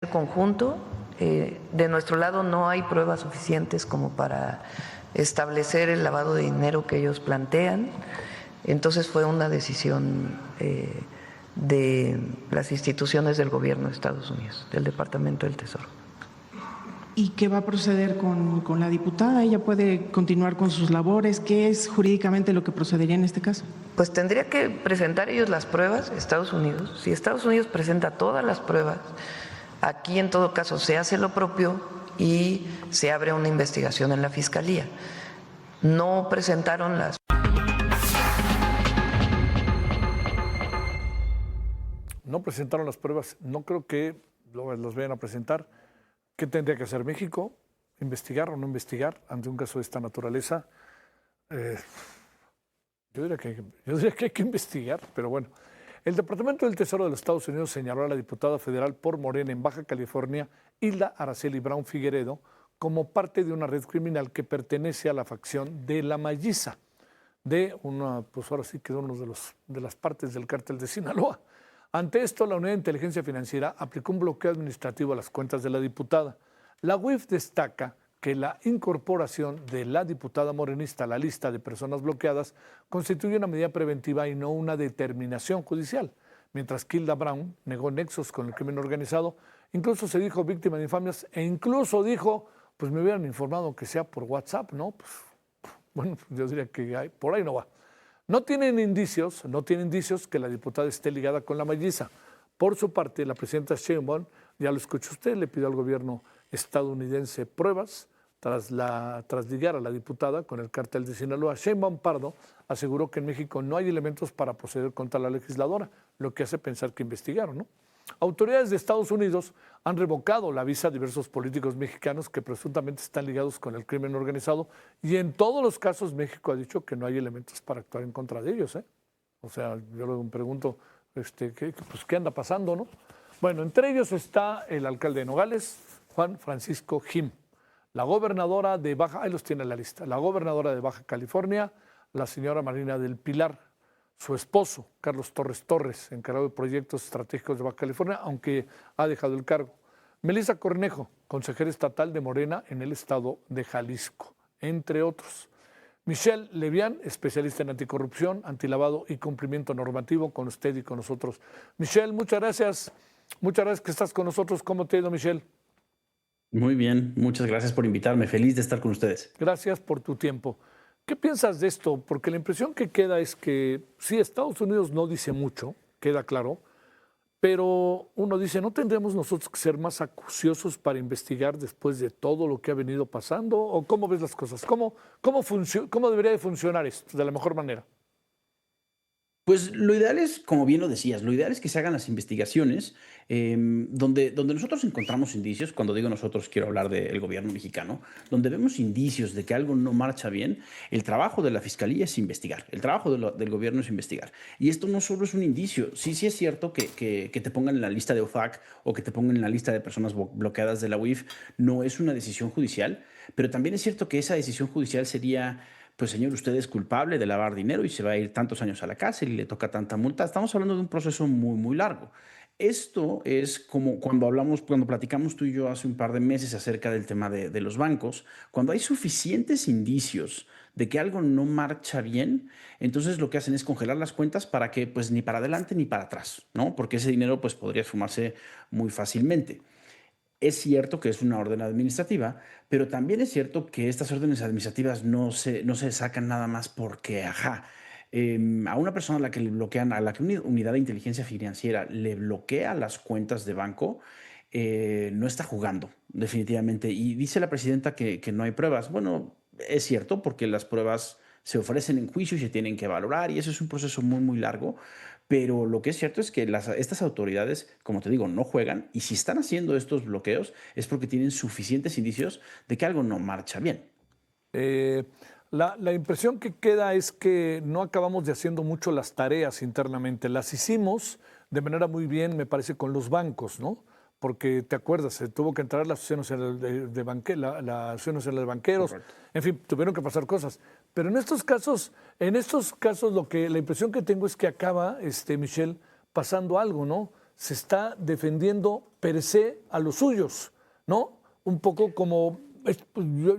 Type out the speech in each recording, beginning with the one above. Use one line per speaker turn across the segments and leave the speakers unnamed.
conjunto. De nuestro lado no hay pruebas suficientes como para establecer el lavado de dinero que ellos plantean. Entonces fue una decisión de las instituciones del gobierno de Estados Unidos, del Departamento del Tesoro.
¿Y qué va a proceder con la diputada? ¿Ella puede continuar con sus labores? ¿Qué es jurídicamente lo que procedería en este caso?
Pues tendría que presentar ellos las pruebas, Estados Unidos. Si Estados Unidos presenta todas las pruebas, aquí en todo caso se hace lo propio y se abre una investigación en la Fiscalía. No presentaron las.
No presentaron las pruebas, no creo que las vayan a presentar. ¿Qué tendría que hacer México? ¿Investigar o no investigar ante un caso de esta naturaleza? Yo diría que hay que investigar, pero bueno. El Departamento del Tesoro de los Estados Unidos señaló a la diputada federal por Morena en Baja California, Hilda Araceli Brown Figueredo, como parte de una red criminal que pertenece a la facción de La Malliza, de una, pues ahora sí que uno de las partes del cártel de Sinaloa. Ante esto, la Unidad de Inteligencia Financiera aplicó un bloqueo administrativo a las cuentas de la diputada. La UIF destaca que la incorporación de la diputada morenista a la lista de personas bloqueadas constituye una medida preventiva y no una determinación judicial, mientras que Hilda Brown negó nexos con el crimen organizado, incluso se dijo víctima de infamias e incluso dijo, pues me hubieran informado que sea por WhatsApp, ¿no? Pues, bueno, yo diría que por ahí no va. No tienen indicios que la diputada esté ligada con La Malliza. Por su parte, la presidenta Sheinbaum, ya lo escuchó usted, le pidió al gobierno estadounidense pruebas tras ligar a la diputada con el cártel de Sinaloa. Sheinbaum Pardo aseguró que en México no hay elementos para proceder contra la legisladora, lo que hace pensar que investigaron, ¿no? Autoridades de Estados Unidos han revocado la visa a diversos políticos mexicanos que presuntamente están ligados con el crimen organizado y en todos los casos México ha dicho que no hay elementos para actuar en contra de ellos, ¿eh? O sea, yo me pregunto, ¿qué anda pasando, no? Bueno, entre ellos está el alcalde de Nogales, Juan Francisco Jim, la gobernadora de Baja, ahí los tiene en la lista, la gobernadora de Baja California, la señora Marina del Pilar, su esposo, Carlos Torres, encargado de proyectos estratégicos de Baja California, aunque ha dejado el cargo. Melissa Cornejo, consejera estatal de Morena en el estado de Jalisco, entre otros. Michelle Levian, especialista en anticorrupción, antilavado y cumplimiento normativo, con usted y con nosotros. Michelle, muchas gracias. Muchas gracias que estás con nosotros. ¿Cómo te ha ido, Michelle?
Muy bien, muchas gracias por invitarme. Feliz de estar con ustedes.
Gracias por tu tiempo. ¿Qué piensas de esto? Porque la impresión que queda es que sí, Estados Unidos no dice mucho, queda claro, pero uno dice, ¿no tendremos nosotros que ser más acuciosos para investigar después de todo lo que ha venido pasando? ¿O cómo ves las cosas? ¿Cómo debería de funcionar esto de la mejor manera?
Pues lo ideal es, como bien lo decías, lo ideal es que se hagan las investigaciones donde nosotros encontramos indicios, cuando digo nosotros quiero hablar del gobierno mexicano, donde vemos indicios de que algo no marcha bien, el trabajo de la fiscalía es investigar, el trabajo del gobierno es investigar. Y esto no solo es un indicio, sí es cierto que te pongan en la lista de OFAC o que te pongan en la lista de personas bloqueadas de la UIF, no es una decisión judicial, pero también es cierto que esa decisión judicial sería... Pues señor, usted es culpable de lavar dinero y se va a ir tantos años a la cárcel y le toca tanta multa. Estamos hablando de un proceso muy, muy largo. Esto es como cuando platicamos tú y yo hace un par de meses acerca del tema de los bancos. Cuando hay suficientes indicios de que algo no marcha bien, entonces lo que hacen es congelar las cuentas para que pues ni para adelante ni para atrás, ¿no? Porque ese dinero pues podría esfumarse muy fácilmente. Es cierto que es una orden administrativa, pero también es cierto que estas órdenes administrativas no se sacan nada más porque, a una persona a la que le bloquean, a la que una unidad de inteligencia financiera le bloquea las cuentas de banco, no está jugando, definitivamente. Y dice la presidenta que no hay pruebas. Bueno, es cierto, porque las pruebas se ofrecen en juicio y se tienen que valorar, y eso es un proceso muy, muy largo. Pero lo que es cierto es que estas autoridades, como te digo, no juegan, y si están haciendo estos bloqueos es porque tienen suficientes indicios de que algo no marcha bien.
La impresión que queda es que no acabamos de haciendo mucho las tareas internamente. Las hicimos de manera muy bien, me parece, con los bancos, ¿no? Porque te acuerdas, se tuvo que entrar la Asociación Nacional la Asociación Nacional de Banqueros, correcto. En fin, tuvieron que pasar cosas. Pero en estos casos la impresión que tengo es que acaba, Michelle, pasando algo, ¿no? se está defendiendo per se a los suyos, ¿no? Un poco como, pues,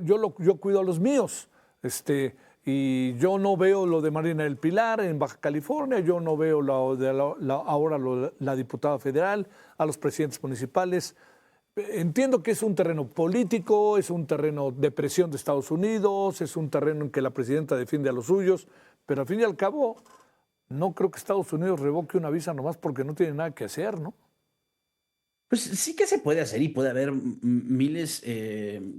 yo cuido a los míos, y yo no veo lo de Marina del Pilar en Baja California, yo no veo ahora la diputada federal, a los presidentes municipales. Entiendo que es un terreno político, es un terreno de presión de Estados Unidos, es un terreno en que la presidenta defiende a los suyos, pero al fin y al cabo no creo que Estados Unidos revoque una visa nomás porque no tiene nada que hacer, ¿no?
Pues sí que se puede hacer y puede haber miles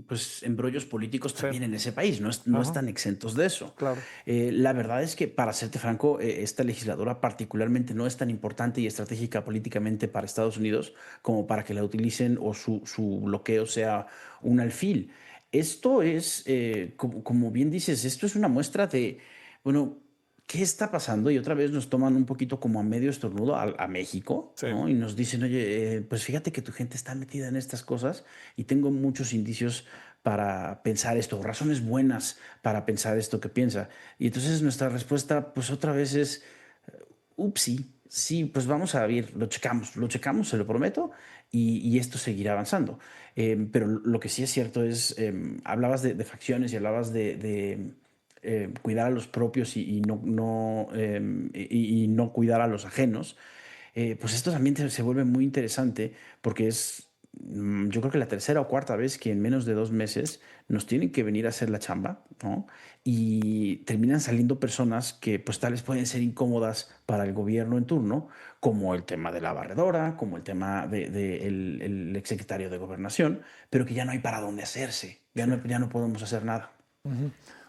pues embrollos políticos también en ese país, no están exentos de eso.
Claro.
La verdad es que, para serte franco, esta legisladora particularmente no es tan importante y estratégica políticamente para Estados Unidos como para que la utilicen o su bloqueo sea un alfil. Esto es, como bien dices, esto es una muestra de, bueno, ¿qué está pasando? Y otra vez nos toman un poquito como a medio estornudo a México,
Sí.
¿no? Y nos dicen, oye, pues fíjate que tu gente está metida en estas cosas y tengo muchos indicios para pensar esto, razones buenas para pensar esto que piensa. Y entonces nuestra respuesta, pues otra vez es, upsi, sí, pues vamos a ver, lo checamos, se lo prometo, y esto seguirá avanzando. Pero lo que sí es cierto es, hablabas de facciones y hablabas de cuidar a los propios y no cuidar a los ajenos. Pues esto también se vuelve muy interesante porque es, yo creo que la tercera o cuarta vez que en menos de 2 meses nos tienen que venir a hacer la chamba, ¿no? Y terminan saliendo personas que pues tal vez pueden ser incómodas para el gobierno en turno, como el tema de la barredora, como el tema el exsecretario de Gobernación, pero que ya no hay para dónde hacerse, ya no podemos hacer nada.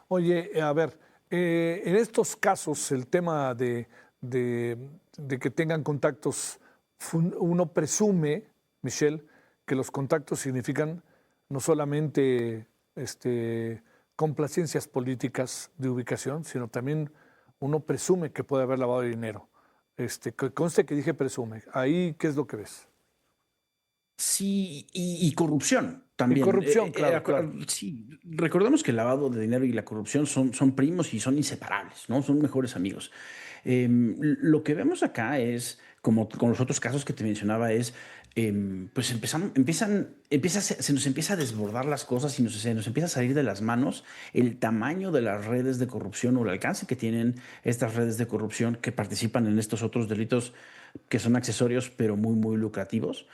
Oye, a ver, en estos casos el tema de que tengan contactos, uno presume, Michelle, que los contactos significan no solamente complacencias políticas de ubicación, sino también uno presume que puede haber lavado de dinero. Que conste que dije presume. Ahí, ¿qué es lo que ves?
Sí, y corrupción también.
Y corrupción, claro, claro.
Sí, recordemos que el lavado de dinero y la corrupción son primos y son inseparables, ¿no? Son mejores amigos. Lo que vemos acá es, como con los otros casos que te mencionaba, es, pues se nos empieza a desbordar las cosas y se nos empieza a salir de las manos el tamaño de las redes de corrupción o el alcance que tienen estas redes de corrupción que participan en estos otros delitos que son accesorios pero muy, muy lucrativos.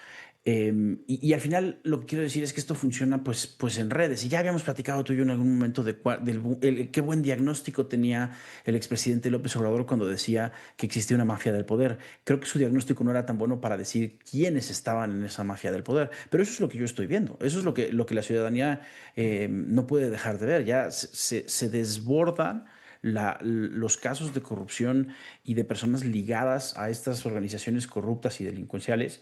Y al final lo que quiero decir es que esto funciona pues en redes. Y ya habíamos platicado tú y yo en algún momento de qué buen diagnóstico tenía el expresidente López Obrador cuando decía que existía una mafia del poder. Creo que su diagnóstico no era tan bueno para decir quiénes estaban en esa mafia del poder. Pero eso es lo que yo estoy viendo. Eso es lo que la ciudadanía no puede dejar de ver. Ya se desbordan los casos de corrupción y de personas ligadas a estas organizaciones corruptas y delincuenciales.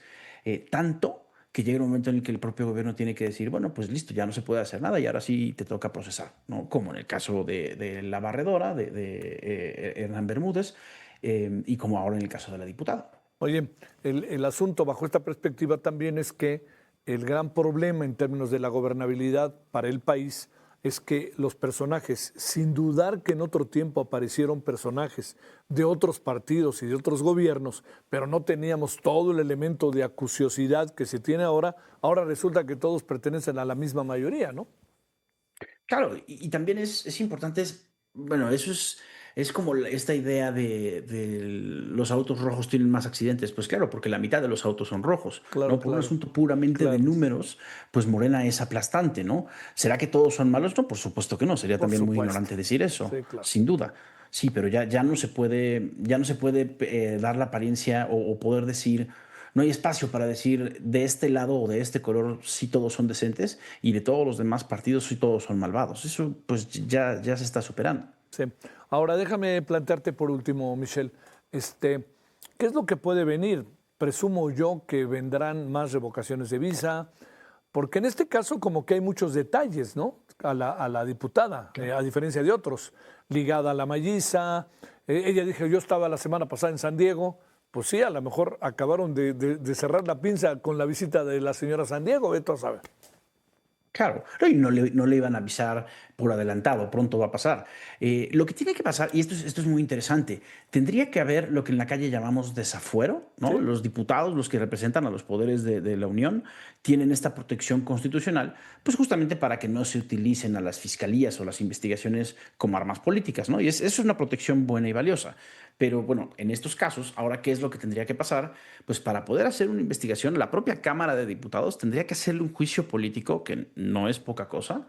Tanto que llega un momento en el que el propio gobierno tiene que decir, bueno, pues listo, ya no se puede hacer nada y ahora sí te toca procesar, ¿no? Como en el caso de la barredora, de Hernán Bermúdez, y como ahora en el caso de la diputada.
Oye, el asunto bajo esta perspectiva también es que el gran problema en términos de la gobernabilidad para el país es que los personajes, sin dudar que en otro tiempo aparecieron personajes de otros partidos y de otros gobiernos, pero no teníamos todo el elemento de acuciosidad que se tiene ahora resulta que todos pertenecen a la misma mayoría, ¿no?
Claro, y también es importante, bueno, eso es como esta idea de los autos rojos tienen más accidentes. Pues claro, porque la mitad de los autos son rojos,
Claro,
¿no? Por un
claro.
asunto puramente de
Claro.
números, pues Morena es aplastante, ¿no? ¿Será que todos son malos? No, por supuesto que no. Sería
Por
también muy
supuesto.
ignorante decir eso,
Sí, claro.
sin duda. Sí, pero ya no se puede dar la apariencia o poder decir, no hay espacio para decir de este lado o de este color sí todos son decentes y de todos los demás partidos sí todos son malvados. Eso pues ya se está superando.
Sí. Ahora déjame plantearte por último, Michelle, ¿qué es lo que puede venir? Presumo yo que vendrán más revocaciones de visa, porque en este caso como que hay muchos detalles, ¿no? A la diputada, a diferencia de otros, ligada a la Mayisa. Ella dijo, yo estaba la semana pasada en San Diego. Pues sí, a lo mejor acabaron de cerrar la pinza con la visita de la señora San Diego, vete a saber.
Claro, no, y no le iban a avisar por adelantado, pronto va a pasar. Lo que tiene que pasar, y esto es muy interesante, tendría que haber lo que en la calle llamamos desafuero, ¿no?
Sí,
Los diputados, los que representan a los poderes de la Unión, tienen esta protección constitucional, pues justamente para que no se utilicen a las fiscalías o las investigaciones como armas políticas, ¿no? Y eso es una protección buena y valiosa. Pero bueno, en estos casos, ahora, ¿qué es lo que tendría que pasar? Pues para poder hacer una investigación, la propia Cámara de Diputados tendría que hacerle un juicio político, que no es poca cosa,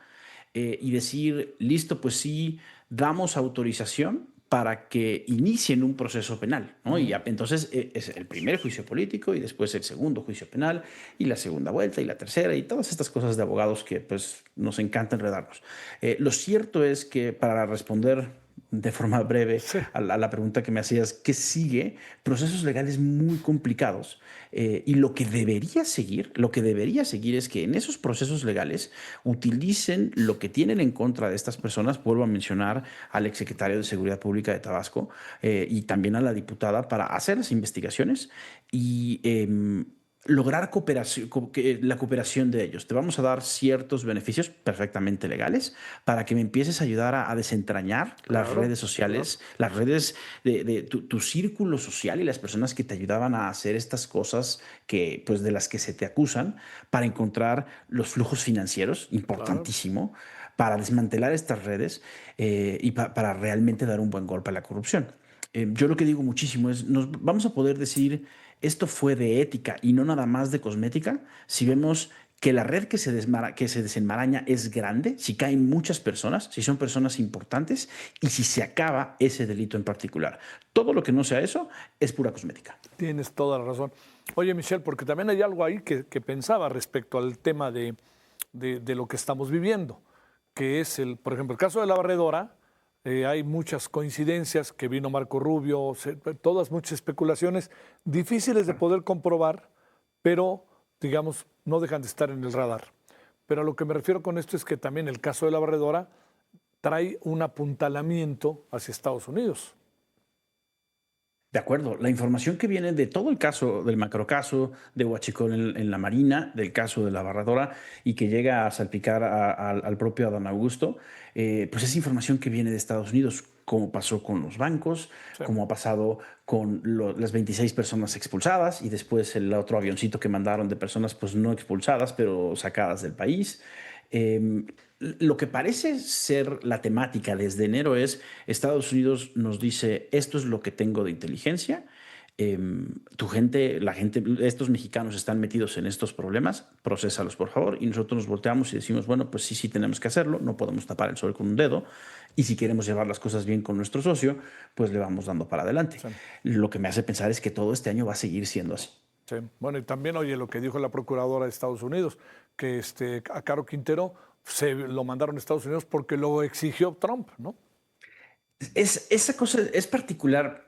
y decir, listo, pues sí, damos autorización para que inicien un proceso penal, ¿no? Y entonces es el primer juicio político y después el segundo juicio penal y la segunda vuelta y la tercera y todas estas cosas de abogados que pues nos encanta enredarnos. Lo cierto es que para responder de forma breve
sí.
a la pregunta que me hacías, ¿qué sigue? Procesos legales muy complicados. Y lo que debería seguir es que en esos procesos legales utilicen lo que tienen en contra de estas personas. Vuelvo a mencionar al exsecretario de Seguridad Pública de Tabasco y también a la diputada para hacer las investigaciones y lograr la cooperación de ellos. Te vamos a dar ciertos beneficios perfectamente legales para que me empieces a ayudar a desentrañar las
Claro,
redes
claro.
sociales, las redes de tu círculo social y las personas que te ayudaban a hacer estas cosas que, pues, de las que se te acusan, para encontrar los flujos financieros,
Claro.
importantísimo, para desmantelar estas redes y para realmente dar un buen golpe a la corrupción. Yo lo que digo muchísimo es, nos vamos a poder decir, esto fue de ética y no nada más de cosmética, si vemos que la red que se desenmaraña es grande, si caen muchas personas, si son personas importantes y si se acaba ese delito en particular. Todo lo que no sea eso es pura cosmética.
Tienes toda la razón. Oye, Michelle, porque también hay algo ahí que pensaba respecto al tema de lo que estamos viviendo, que es, por ejemplo, el caso de la barredora. Hay muchas coincidencias, que vino Marco Rubio, todas muchas especulaciones difíciles de poder comprobar, pero, digamos, no dejan de estar en el radar. Pero a lo que me refiero con esto es que también el caso de la barredora trae un apuntalamiento hacia Estados Unidos.
De acuerdo, la información que viene de todo el caso, del macrocaso de Huachicol en la Marina, del caso de la barradora y que llega a salpicar al propio Adán Augusto, pues es información que viene de Estados Unidos, como pasó con los bancos,
Sí.
como ha pasado con las 26 personas expulsadas y después el otro avioncito que mandaron de personas pues no expulsadas, pero sacadas del país. Eh, lo que parece ser la temática desde enero es Estados Unidos nos dice esto es lo que tengo de inteligencia, tu gente, la gente, estos mexicanos están metidos en estos problemas, procesalos por favor, y nosotros nos volteamos y decimos, bueno, pues sí, sí tenemos que hacerlo, no podemos tapar el sol con un dedo, y si queremos llevar las cosas bien con nuestro socio, pues le vamos dando para adelante.
Sí.
Lo que me hace pensar es que todo este año va a seguir siendo así.
Sí. Bueno, y también, oye, lo que dijo la procuradora de Estados Unidos, que a Caro Quintero se lo mandaron a Estados Unidos porque lo exigió Trump, ¿no?
Esa cosa es particular.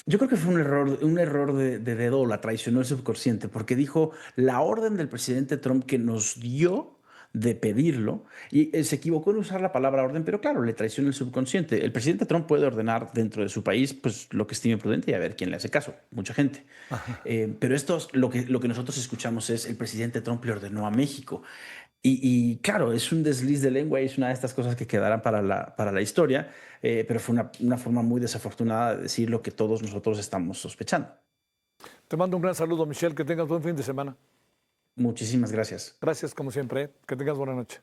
Yo creo que fue un error de dedo, la traicionó el subconsciente, porque dijo la orden del presidente Trump que nos dio de pedirlo, y se equivocó en usar la palabra orden, pero claro, le traicionó el subconsciente. El presidente Trump puede ordenar dentro de su país pues, lo que estime prudente y a ver quién le hace caso, mucha gente. Pero lo que nosotros escuchamos es el presidente Trump le ordenó a México. Y claro, es un desliz de lengua y es una de estas cosas que quedarán para la historia, pero fue una forma muy desafortunada de decir lo que todos nosotros estamos sospechando.
Te mando un gran saludo, Michelle, que tengas buen fin de semana.
Muchísimas gracias.
Gracias, como siempre, ¿eh? Que tengas buena noche.